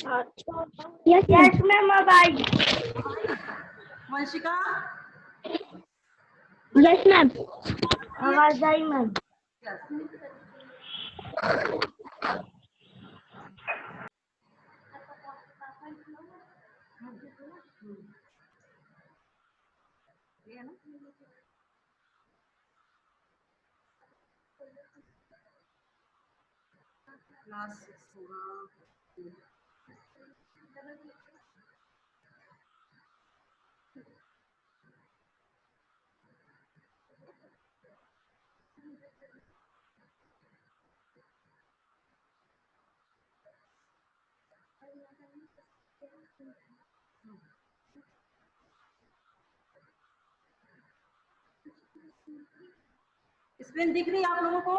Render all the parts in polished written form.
Yes ma'am अब आई। Vanshika yes ma'am आवाज आई ma'am. Class 6 होगा। स्क्रीन दिख रही है आप लोगों को?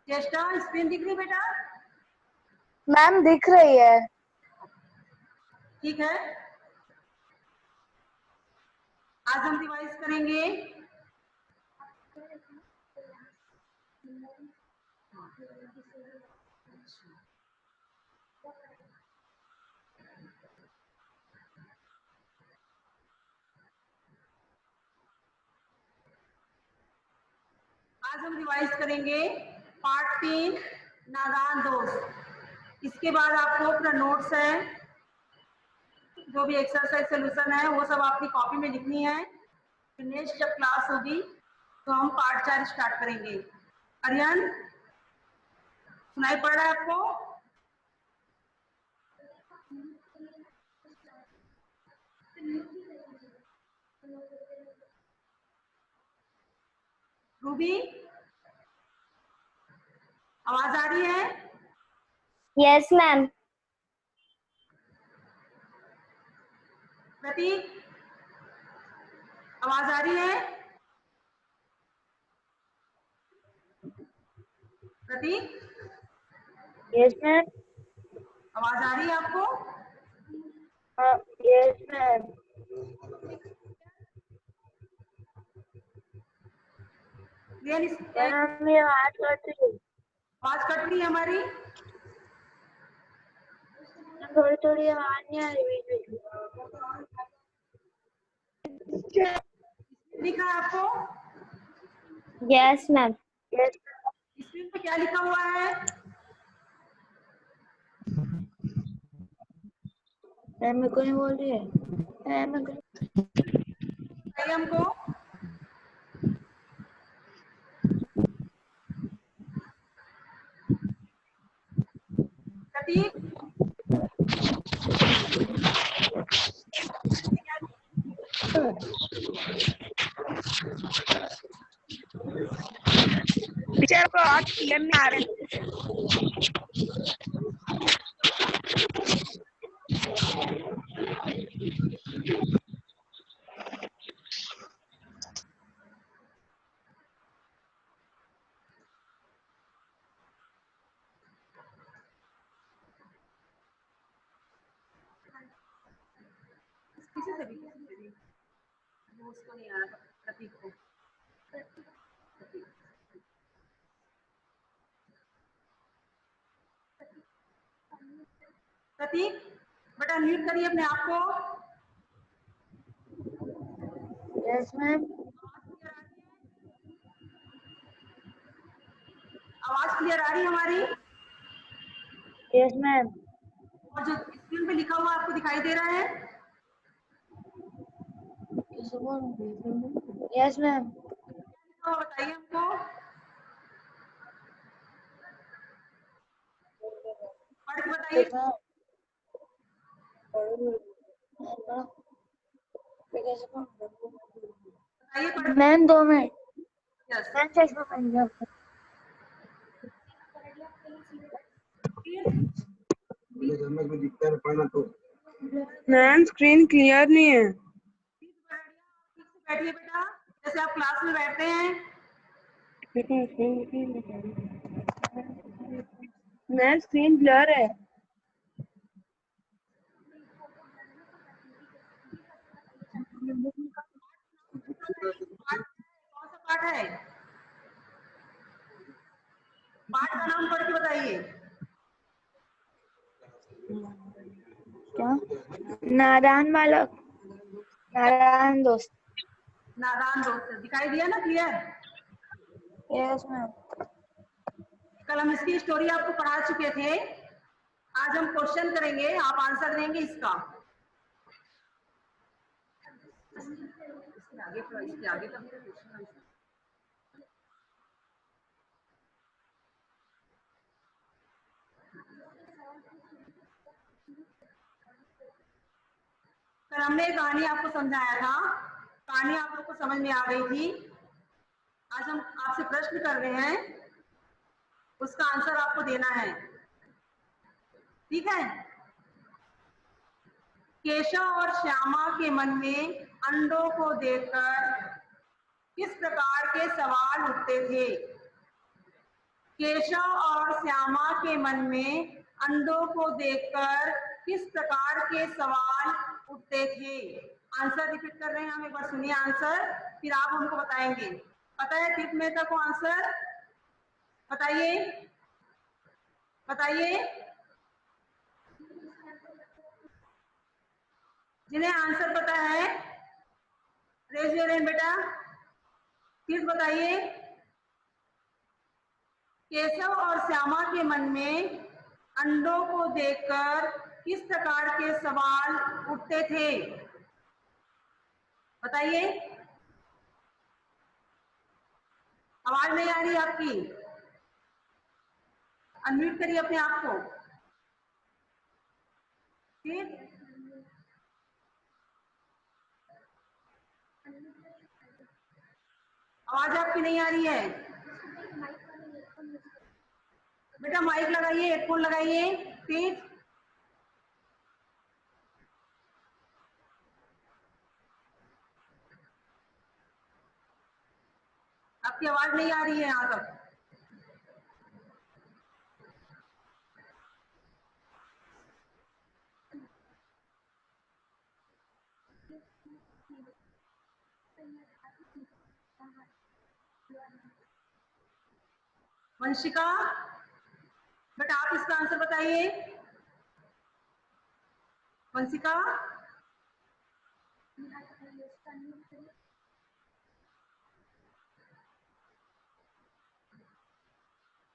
चेष्टा स्क्रीन दिख रही बेटा? मैम दिख रही है। ठीक है, आज हम रिवाइज करेंगे पार्ट 3 नादान दोस्त। इसके बाद आपको अपना नोट्स है, जो भी एक्सरसाइज सोल्यूशन है वो सब आपकी कॉपी में लिखनी है। नेक्स्ट जब क्लास होगी तो हम पार्ट 4 स्टार्ट करेंगे। आर्यन सुनाई पड़ रहा है आपको? रूबी आवाज आ रही है? Yes ma'am. प्रतीक आवाज आ रही है? प्रतीक यस मैम। आवाज आ रही है आपको? Yes ma'am. आवाज कट रही है हमारी? थोड़ी थोड़ी आवाज नहीं आ रही। दिख रहा है आपको? Yes ma'am. स्क्रीन पे क्या लिखा हुआ है? मैम मेरे को नहीं बोल रही है। बताइए हमको। प्रतीक टीचर को आज क्लियर नहीं आ रहे। किसी से भी वो उसको नहीं आ रहा, प्रतीक को। प्रतीक बेटा म्यूट करिए अपने आप को। Yes ma'am. आवाज क्लियर आ रही है हमारी? Yes ma'am. और जो स्क्रीन पे लिखा हुआ आपको दिखाई दे रहा है? Yes ma'am. तो बताइए हमको। पढ़ के बताइए। बताइए पढ़। Ma'am 2 minute. यस मैम चश्मा पहन लिया। मैम स्क्रीन क्लियर नहीं है। बैठिए बेटा, जैसे आप क्लास में बैठते हैं। मैम स्क्रीन ब्लर है। क्या? नादान बालक, नादान दोस्त। नादान दोस्त दिखाई दिया ना? क्लियर? Yes ma'am. कल हम इसकी स्टोरी आपको पढ़ा चुके थे। आज हम क्वेश्चन करेंगे, आप आंसर देंगे इसका। इसके आगे थोड़ा, इसके आगे का क्वेश्चन आंसर। कल हमने एक कहानी आपको समझाया था, कहानी आप लोग को समझ में आ गई थी। आज हम आपसे प्रश्न कर रहे हैं, उसका आंसर आपको देना है, ठीक है? केशव और श्यामा के मन में अंडों को देखकर किस प्रकार के सवाल उठते थे? केशव और श्यामा के मन में अंडों को देखकर किस प्रकार के सवाल उठते थे? आंसर रिपीट कर रहे हैं हम, एक बार सुनिए आंसर, फिर आप हमको बताएंगे। पता है टिप मेकर को आंसर? बताइए बताइए, जिन्हें आंसर पता है रेज योर हैंड बेटा, प्लीज बताइए। केशव और श्यामा के मन में अंडों को देखकर किस प्रकार के सवाल उठते थे? बताइए। आवाज नहीं आ रही आपकी, अनम्यूट करिए अपने आप को। ठीक, आवाज आपकी नहीं आ रही है बेटा, माइक लगाइए, हेडफोन लगाइए प्लीज। आपकी आवाज नहीं आ रही है यहाँ तक। वंशिका बेटा, आप इसका आंसर बताइए। वंशिका,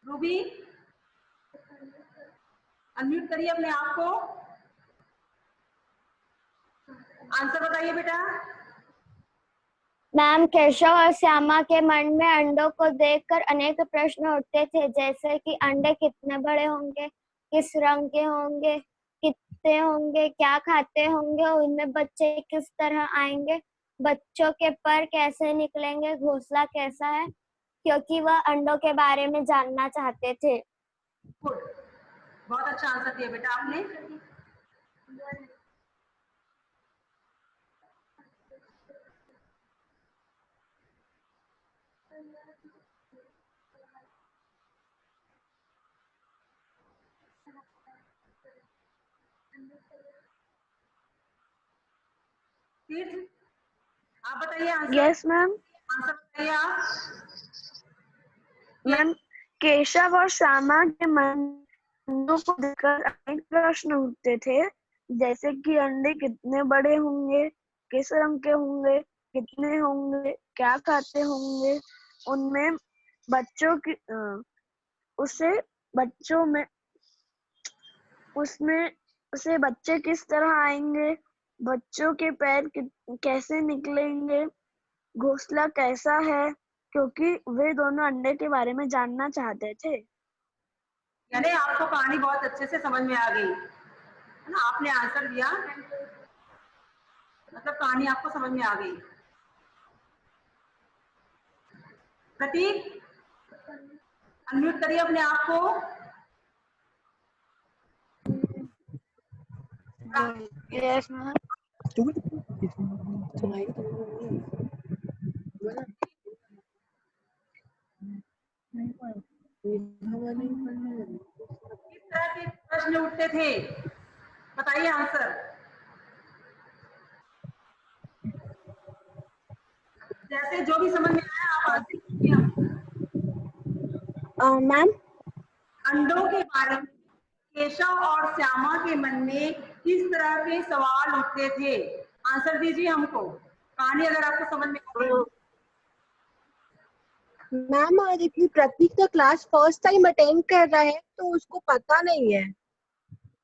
रूबी, अनम्यूट करिए अपने आप को, आंसर बताइए बेटा। मैम, केशव और श्यामा के मन में अंडों को देखकर अनेक प्रश्न उठते थे, जैसे कि अंडे कितने बड़े होंगे, किस रंग के होंगे, कितने होंगे, क्या खाते होंगे, उनमें बच्चे किस तरह आएंगे, बच्चों के पर कैसे निकलेंगे, घोंसला कैसा है, क्योंकि वह अंडों के बारे में जानना चाहते थे। गुड, बहुत अच्छा आंसर दिया बेटा आपने। फिर आप बताइए आंसर। Yes ma'am. आंसर बताइए आप। मैम, केशव और श्यामा के मन में अंडों को देखकर अनेक प्रश्न उठते थे, जैसे कि अंडे कितने बड़े होंगे, किस रंग के होंगे, कितने होंगे, क्या खाते होंगे, उनमें बच्चों की उसे बच्चों में उसमें उसे बच्चे किस तरह आएंगे, बच्चों के पैर कैसे निकलेंगे, घोंसला कैसा है, क्योंकि वे दोनों अंडे के बारे में जानना चाहते थे। यानी आपको कहानी बहुत अच्छे से समझ में आ गई है ना, आपने आंसर दिया, मतलब कहानी आपको समझ में आ गई। प्रतीक, अनम्यूट करिए अपने आप को। Yes ma'am. किस तरह के प्रश्न उठते थे? बताइए आंसर। जैसे जो भी समझ में आया आप आंसर कीजिए हमको। मैम, अंडों के बारे में केशव और श्यामा के मन में किस तरह के सवाल उठते थे? आंसर दीजिए हमको। कहानी अगर आपको समझ में आ गई। मैम देखिए प्रतीक का क्लास फर्स्ट टाइम अटेंड कर रहा है तो उसको पता नहीं है।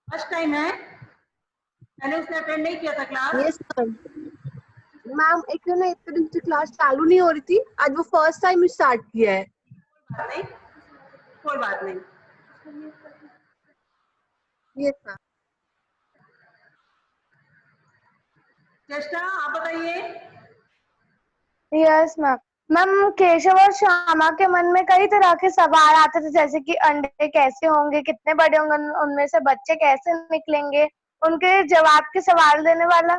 फर्स्ट टाइम है, पहले उसने अटेंड नहीं किया था क्लास। Yes ma'am. मैम एक ना एक दिन से क्लास चालू नहीं हो रही थी, आज वो फर्स्ट टाइम स्टार्ट किया है। बात नहीं, कोई बात नहीं। Yes ma'am. चेष्टा आप बताइए। Yes ma'am. मैम केशव और श्यामा के मन में कई तरह के सवाल आते थे, जैसे कि अंडे कैसे होंगे, कितने बड़े होंगे, उनमें से बच्चे कैसे निकलेंगे। उनके जवाब के सवाल देने वाला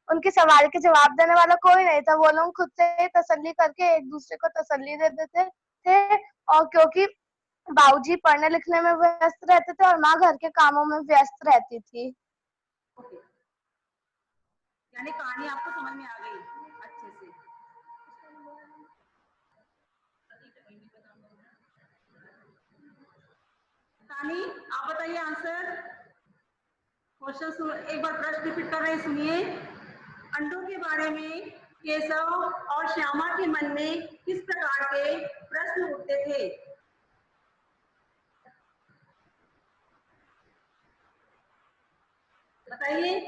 उनके सवाल के जवाब देने वाला कोई नहीं था। वो लोग खुद से ही तसल्ली करके एक दूसरे को तसल्ली दे देते थे। और क्योंकि बाबूजी पढ़ने लिखने में व्यस्त रहते थे और माँ घर के कामों में व्यस्त रहती थी। ओके, यानी कहानी आपको समझ में आ गई अच्छे से। कहानी आप बताइए आंसर। क्वेश्चन एक बार प्रश्न रिपीट कर रहे हैं, सुनिए। अंडों के बारे में केशव और श्यामा के मन में किस प्रकार के प्रश्न उठते थे? बताइए।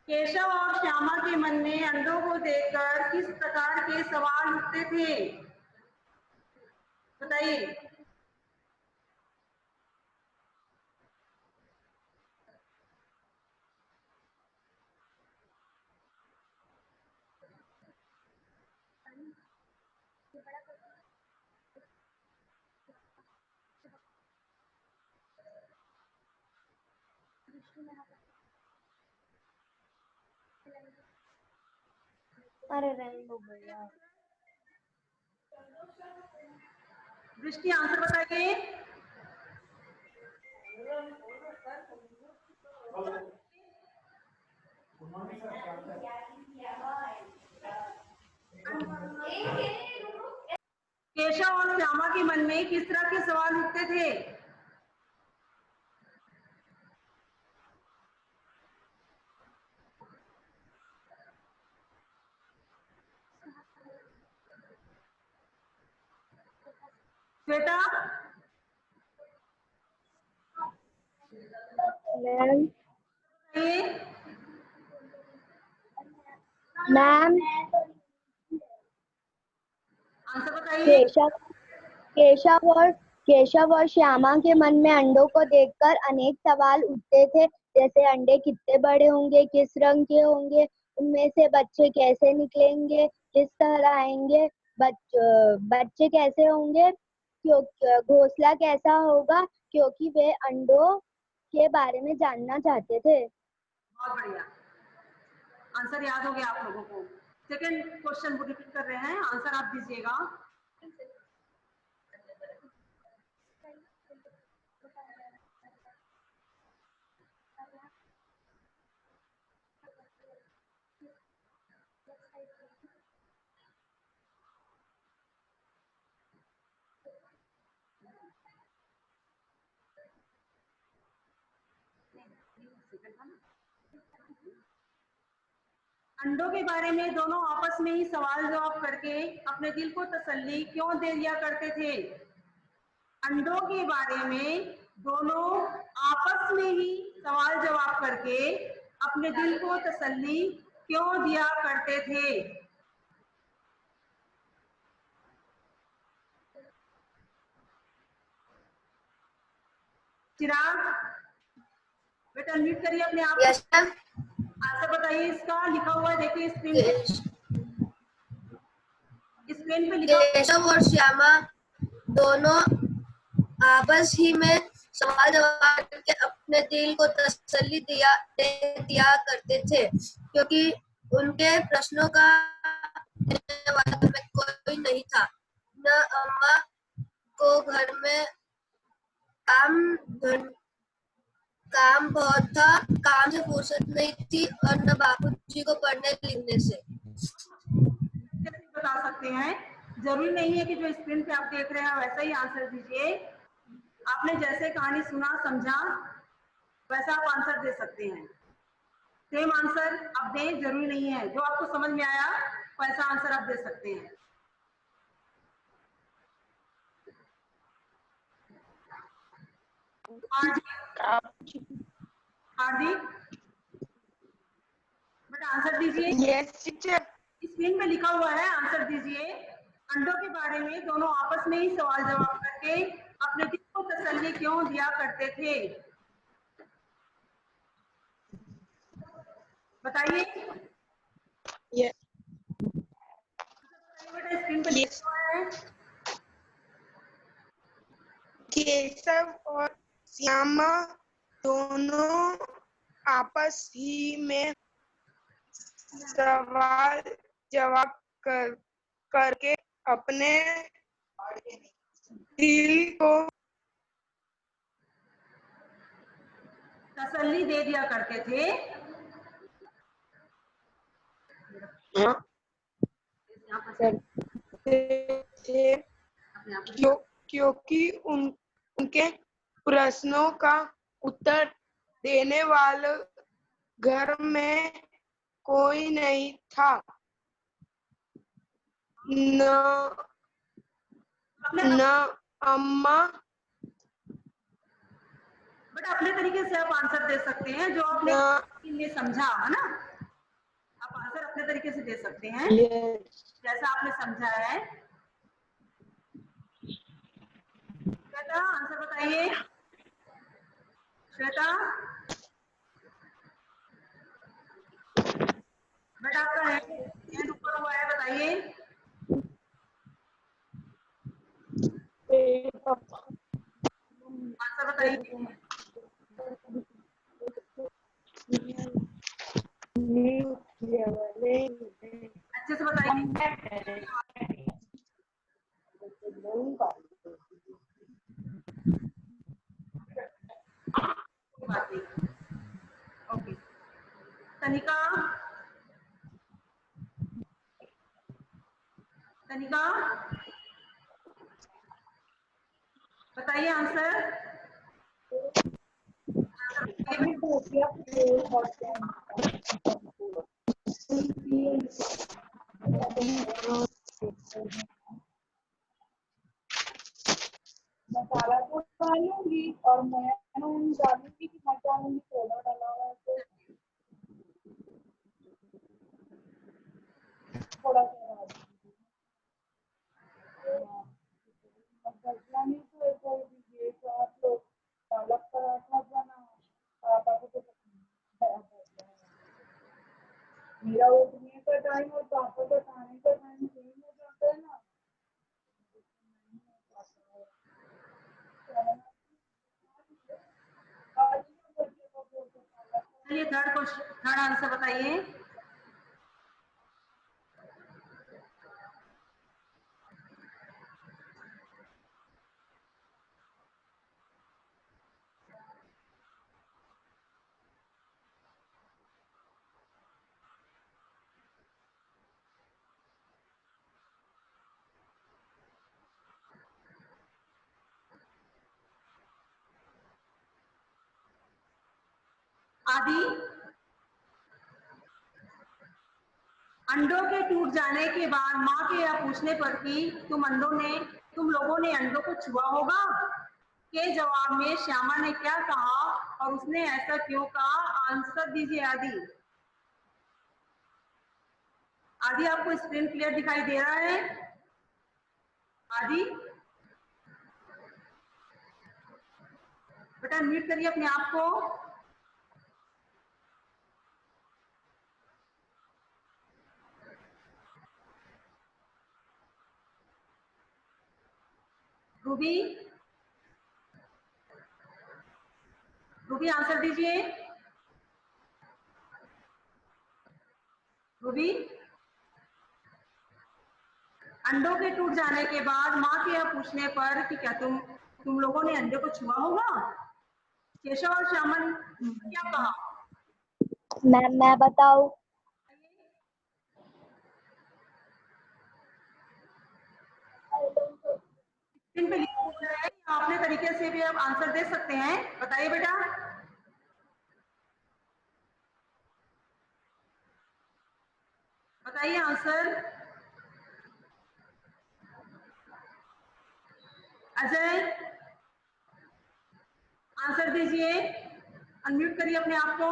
केशव और श्यामा के मन में अंडों को देखकर किस प्रकार के सवाल उठते थे? बताइए। अरे रेनबो भैया। दृष्टि आंसर बताइए। केशव और श्यामा के मन में किस तरह के सवाल उठते थे? श्वेता। मैम आंसर बताइए। केशव और श्यामा के मन में अंडों को देखकर अनेक सवाल उठते थे, जैसे अंडे कितने बड़े होंगे, किस रंग के होंगे, उनमें से बच्चे कैसे निकलेंगे, किस तरह आएंगे, बच्चे कैसे होंगे, घोंसला कैसा होगा, क्योंकि वे अंडों के बारे में जानना चाहते थे। बहुत बढ़िया, आंसर याद हो गया आप लोगों को। सेकंड क्वेश्चन को रिपीट कर रहे हैं, आंसर आप दीजिएगा। अंडों के बारे में दोनों आपस में ही सवाल जवाब करके अपने दिल को तसल्ली क्यों दे दिया करते थे? अंडों के बारे में दोनों आपस में ही सवाल जवाब करके अपने दिल को तसल्ली क्यों दिया करते थे? चिराग बेटा अनम्यूट करिए अपने आप। Yes ma'am. आंसर बताइए इसका। लिखा हुआ है देखिए स्क्रीन पे लिखा। केशव और श्यामा दोनों आपस ही में सवाल जवाब करके अपने दिल को तसल्ली दिया करते थे, क्योंकि उनके प्रश्नों का देने वाला में कोई नहीं था। न अम्मा को घर में काम बहुत था, काम से फुर्सत नहीं थी, और न बापूजी को पढ़ने लिखने से। बता सकते हैं, जरूरी नहीं है कि जो स्क्रीन पे आप देख रहे हैं वैसा ही आंसर दीजिए। आपने जैसे कहानी सुना समझा वैसा आप आंसर दे सकते हैं। सेम आंसर आप दें जरूरी नहीं है, जो आपको समझ में आया वैसा आंसर आप दे सकते हैं। हार्दिक बेटा आंसर दीजिए। Yes teacher. स्क्रीन पे लिखा हुआ है, आंसर दीजिए। अंडों के बारे में दोनों आपस में ही सवाल जवाब करके अपने दिल को तसल्ली क्यों दिया करते थे, बताइए। बेटा स्क्रीन पे लिखा हुआ है। केशव और श्यामा दोनों आपस ही में सवाल जवाब करके अपने दिल को तसल्ली दे दिया करते थे। क्योंकि उनके प्रश्नों का उत्तर देने वाला घर में कोई नहीं था। न अम्मा। बट अपने तरीके से आप आंसर दे सकते हैं, जो आपने समझा है ना, आप आंसर अपने तरीके से दे सकते हैं जैसा आपने समझा है। श्वेता आंसर बताइए। श्वेता बेटा आपका हैंड ऊपर हुआ है, बताइए। आंसर बताइए। अच्छे से बताइए। ओके तनिका, तनिका बताइए आंसर। मसाला तो डालूंगी और मैं डालूंगी कि मत डालूंगी, सोडा डाला हुआ है तो थोड़ा सा भजिया नहीं तो एक और दीजिए तो आप लोग पालक पराठा बना पापा को तो मेरा उठने का टाइम और पापा का खाने का टाइम सेम हो जाता है ना। चलिए थर्ड आंसर बताइए। आदि अंडों के टूट जाने के बाद माँ के यह पूछने पर कि तुम लोगों ने अंडों को छुआ होगा के जवाब में श्यामा ने क्या कहा और उसने ऐसा क्यों कहा, आंसर दीजिए। आदि आदि आपको स्क्रीन क्लियर दिखाई दे रहा है? आदि बेटा म्यूट करिए अपने आप को। रूबी आंसर दीजिए। रूबी अंडों के टूट जाने के बाद माँ के यह पूछने पर कि क्या तुम लोगों ने अंडे को छुआ होगा, केशव और श्यामन क्या कहा? मैम मैं बताऊं? स्क्रीन पे लिखा हुआ है, आप अपने तरीके से भी आप आंसर दे सकते हैं। बताइए बेटा। बताइए आंसर। अजय आंसर दीजिए, अनम्यूट करिए अपने आप को,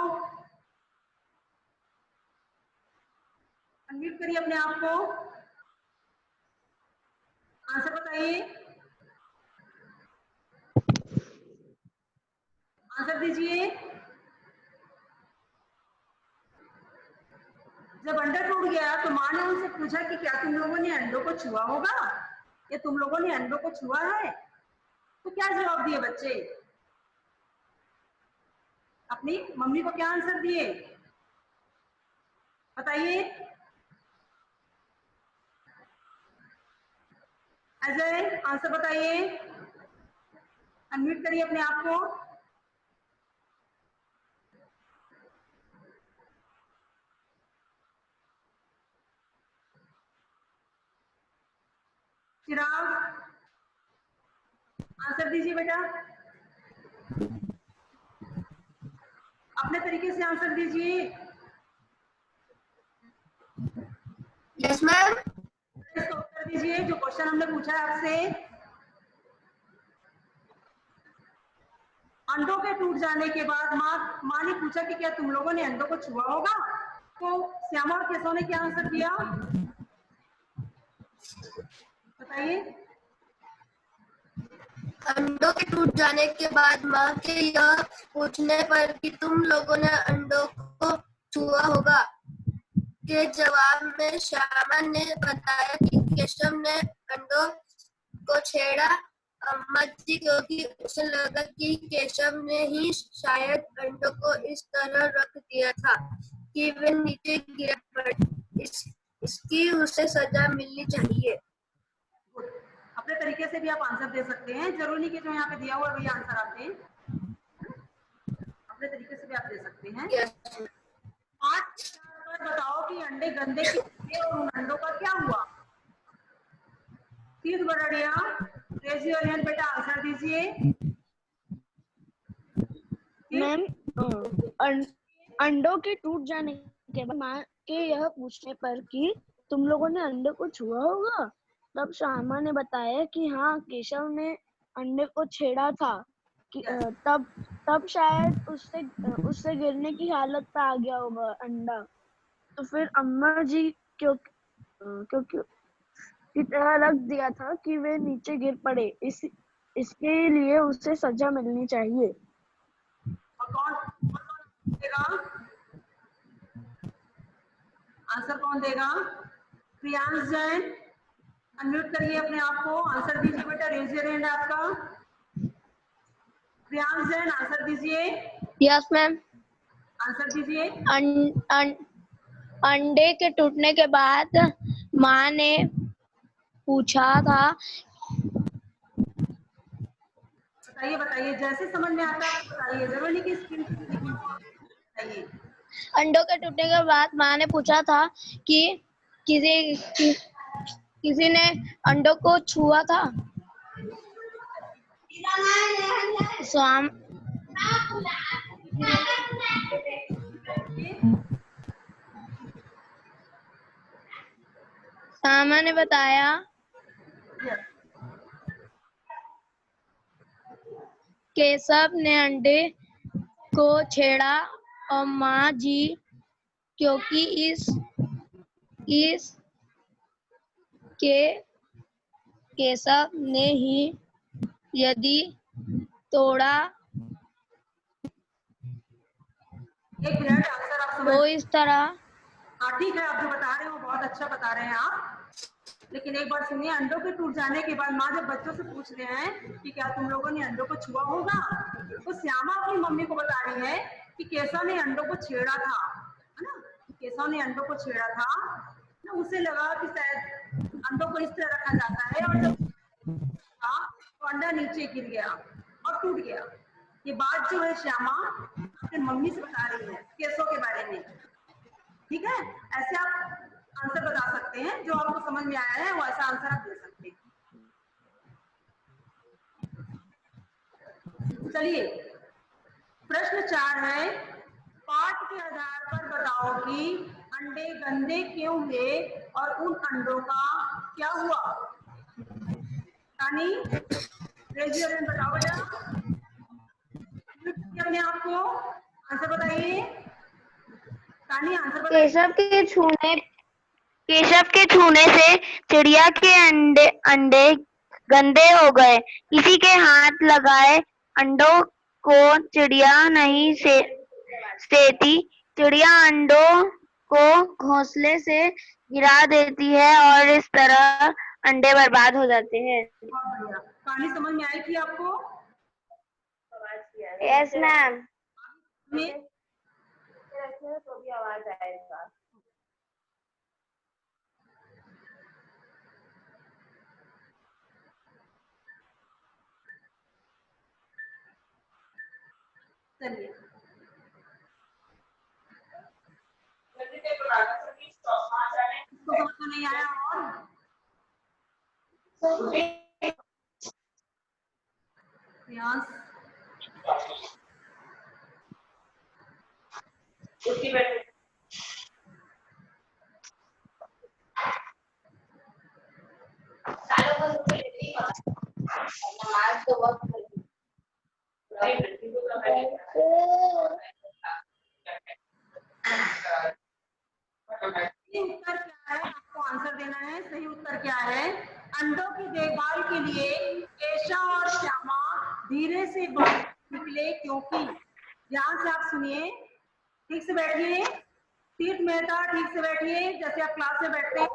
अनम्यूट करिए अपने आप को, आंसर बताइए, आंसर दीजिए। जब अंडा टूट गया तो माँ ने उनसे पूछा कि क्या तुम लोगों ने अंडों को छुआ होगा, या तुम लोगों ने अंडों को छुआ है? तो क्या जवाब दिए बच्चे? अपनी मम्मी को क्या आंसर दिए? बताइए। अजय आंसर बताइए, अनम्यूट करिए अपने आप को। चिराग आंसर दीजिए बेटा, अपने तरीके से आंसर दीजिए। Yes ma'am. इसका उत्तर दीजिए जो क्वेश्चन हमने पूछा है आपसे। अंडों के टूट जाने के बाद माँ ने पूछा कि क्या तुम लोगों ने अंडों को छुआ होगा, तो श्यामा और केशव ने क्या आंसर दिया? बताइए। अंडों के टूट जाने के बाद माँ के यह पूछने पर कि तुम लोगों ने अंडों को छुआ होगा के जवाब में श्यामा ने बताया कि केशव ने अंडों को छेड़ा अम्मा जी, क्योंकि उसे लगा कि केशव ने ही शायद अंडों को इस तरह रख दिया था कि वे नीचे गिर पड़े। इसकी उसे सजा मिलनी चाहिए। अपने तरीके से भी आप आंसर दे सकते हैं, जरूरी नहीं कि जो यहाँ पे दिया हुआ वही आंसर आप दें, अपने तरीके से भी आप दे सकते हैं। yes. आज बताओ कि अंडे गंदे क्यों हुए और उन अंडों का क्या हुआ? तीर्थ बड़िया रेज योर हैंड बेटा, आंसर दीजिए। मैम अंडों के टूट जाने के बाद माँ के यह पूछने पर कि तुम लोगों ने अंडे को छुआ होगा, तब श्यामा ने बताया कि हाँ, केशव ने अंडे को छेड़ा था कि तब शायद उससे गिरने की हालत पे आ गया होगा अंडा। तो फिर अम्मा जी क्योंकि की तरह रख दिया था कि वे नीचे गिर पड़े, इसके लिए उसे सजा मिलनी चाहिए। और कौन देगा आंसर? कौन देगा? प्रियांश जैन अनम्यूट करिए अपने आप को, आंसर दीजिए बेटा, रेज योर हैंड आपका। प्रियांश जैन आंसर दीजिए। Yes ma'am. आंसर दीजिए। अंडे के टूटने के बाद माँ ने पूछा था। बताइए बताइए, जैसे समझ में आता है बताइए, जरूरी नहीं कि स्क्रीन पे लिखा हो बताइए। अंडों के टूटने के बाद माँ ने पूछा था कि किसी ने अंडों को छुआ था। श्यामा ने बताया केशव ने अंडे को छेड़ा और माँ जी, क्योंकि इस के केशव ने ही यदि तोड़ा एक मिनट, आंसर आप समझ तो इस तरह। हाँ ठीक है, आप जो बता रहे हो बहुत अच्छा बता रहे हैं आप, लेकिन एक बार सुनिए, अंडों के टूट जाने के बाद माँ जब बच्चों से पूछ रहे हैं कि क्या तुम लोगों ने अंडों को छुआ होगा, तो श्यामा अपनी मम्मी को बता रही है कि केशव ने अंडों को छेड़ा था, है ना, केशव ने अंडों को छेड़ा था ना, उसे लगा कि शायद अंडों को इस तरह रखा जाता है, और जब तो अंडा नीचे गिर गया और टूट गया। ये बात जो है श्यामा अपनी मम्मी से बता रही है केशव के बारे में, ठीक है? ऐसे आप आंसर बता सकते हैं, जो आपको समझ में आया है वो ऐसा आंसर आप दे सकते हैं। चलिए प्रश्न 4 है, पाठ के आधार पर बताओ कि अंडे गंदे क्यों हुए और उन अंडों का क्या हुआ। तानी रेजी बताओ बेटा, अपने आप को आंसर बताइए। तानी आंसर बताइए। केशव के छूने से चिड़िया के अंडे गंदे हो गए। किसी के हाथ लगाए अंडों को चिड़िया नहीं सेती। चिड़िया अंडों को घोंसले से गिरा देती है और इस तरह अंडे बर्बाद हो जाते हैं। कहानी समझ में आई थी आपको? Yes ma'am. तो भी आवाज आएगा। चलिए तो नहीं आया और प्रियांश उत्तर क्या है, आपको आंसर देना है। सही उत्तर क्या है? अंडों की देखभाल के लिए केशव और श्यामा धीरे से बाहर निकले क्योंकि, ध्यान से आप सुनिए, ठीक से बैठिए, सीट में था, ठीक से बैठिए जैसे आप क्लास में बैठते हैं।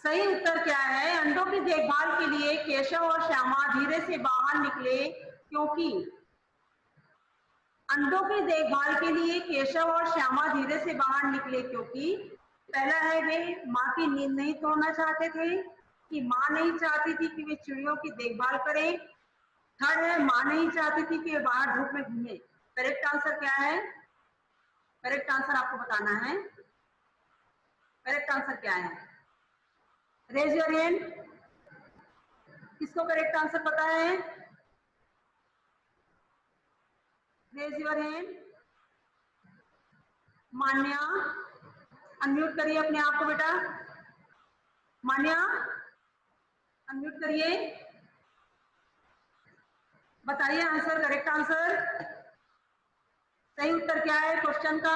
सही उत्तर क्या है? अंडों की देखभाल के लिए केशव और श्यामा धीरे से बाहर निकले क्योंकि, अंडों की देखभाल के लिए केशव और श्यामा धीरे से बाहर निकले क्योंकि पहला है, वे माँ की नींद नहीं तोड़ना चाहते थे कि माँ नहीं चाहती थी कि वे चिड़ियों की देखभाल करें। थर्ड है, माँ नहीं चाहती थी कि वे बाहर धूप में घूमे। करेक्ट आंसर क्या है? करेक्ट आंसर आपको बताना है। करेक्ट आंसर क्या है? Raise your hand. किसको करेक्ट आंसर पता है? Raise your hand. Manya unmute करिए अपने आप को बेटा। मान्या अनम्यूट करिए, बताइए आंसर, करेक्ट आंसर। सही उत्तर क्या है क्वेश्चन का?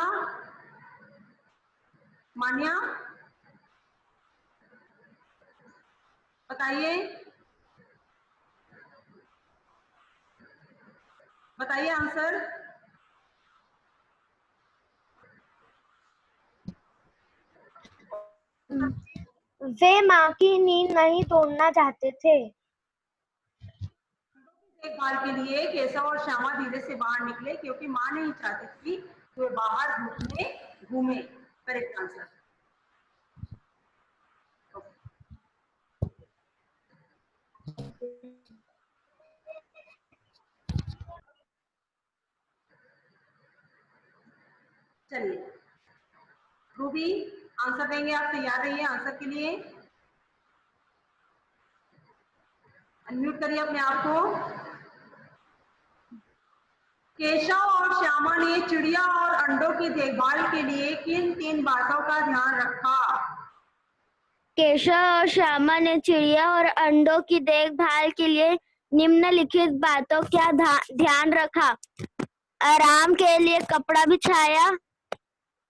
मान्या बताइए, बताइए आंसर। वे माँ की नींद नहीं तोड़ना चाहते थे। देखभाल के लिए केशव और श्यामा धीरे से बाहर निकले क्योंकि माँ नहीं चाहती थी कि वे बाहर धूप में घूमे। Correct answer. चलिए रूबी आंसर देंगे, आप तैयार रहिए आंसर के लिए। अनम्यूट करिए अपने आप को। केशव और श्यामा ने चिड़िया और अंडों की देखभाल के लिए किन 3 बातों का ध्यान रखा? केशव और श्यामा ने चिड़िया और अंडों की देखभाल के लिए निम्नलिखित बातों का ध्यान रखा। आराम के लिए कपड़ा बिछाया,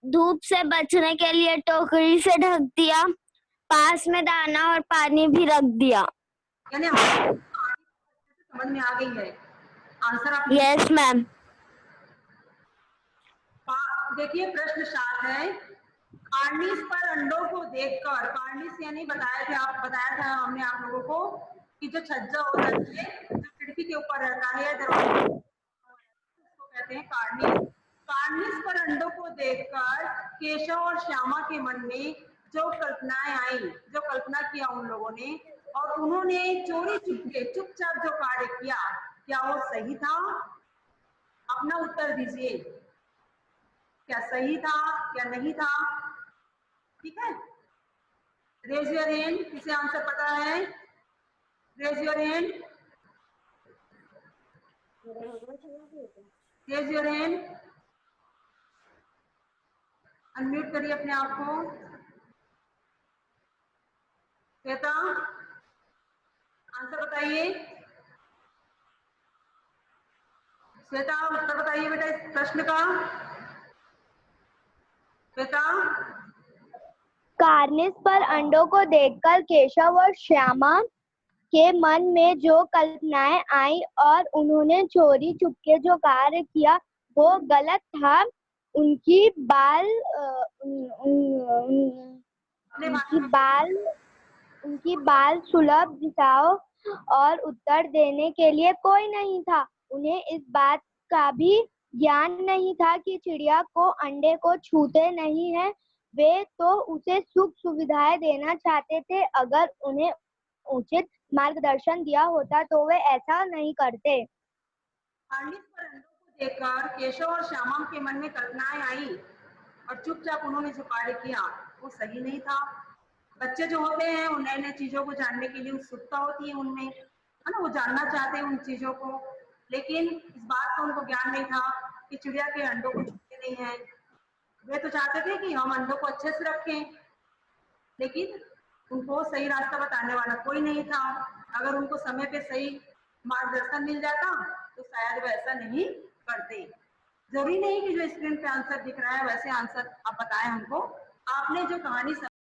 धूप से बचने के लिए टोकरी से ढक दिया, पास में दाना और पानी भी रख दिया। यानी समझ में आ गई है आंसर आप? Yes ma'am. देखिए प्रश्न 7 है, कार्निस पर अंडों को देखकर, कार्निस यानी बताया था हमने आप लोगों को कि जो छज्जा होता है जो खिड़की के ऊपर रहता है दरवाजे, उसको कहते हैं कार्निस। कार्निस पर अंडों को देखकर केशव और श्यामा के मन में जो कल्पनाएं आई, जो कल्पना किया उन लोगों ने, और उन्होंने चोरी चुपके चुपचाप जो कार्य किया, क्या वो सही था? अपना उत्तर दीजिए, क्या सही था, क्या नहीं था? ठीक है, रेज योर हैंड, किसे आंसर पता है? Raise your hand, raise your hand, unmute करिए अपने आप को। श्वेता, आंसर बताइए। श्वेता, उत्तर बताइए बेटा इस प्रश्न का। श्वेता, कार्निस पर अंडों को देखकर केशव और श्यामा के मन में जो कल्पनाएं आई और उन्होंने चोरी चुपके जो कार्य किया वो गलत था। उनकी बाल सुलभ दिशाओं और उत्तर देने के लिए कोई नहीं था। उन्हें इस बात का भी ज्ञान नहीं था कि चिड़िया को अंडे को छूते नहीं है। वे तो उसे सुख सुविधाएं देना चाहते थे। अगर उन्हें उचित मार्गदर्शन दिया होता तो वे ऐसा नहीं करते। कार्निस पर अंडों को देखकर केशव और श्यामा के मन में कल्पनाएं आई और चुपचाप उन्होंने जो कार्य किया वो सही नहीं था। बच्चे जो होते हैं वो नए नए चीजों को जानने के लिए उत्सुकता होती है उनमें, है ना, वो जानना चाहते हैं उन चीजों को, लेकिन इस बात का उनको ज्ञान नहीं था कि चिड़िया के अंडों को छूते नहीं है। वे तो चाहते थे कि हम अंडों को अच्छे से रखें, लेकिन उनको सही रास्ता बताने वाला कोई नहीं था। अगर उनको समय पे सही मार्गदर्शन मिल जाता तो शायद वो ऐसा नहीं करते। जरूरी नहीं कि जो स्क्रीन पे आंसर दिख रहा है वैसे आंसर आप बताएं हमको। आपने जो कहानी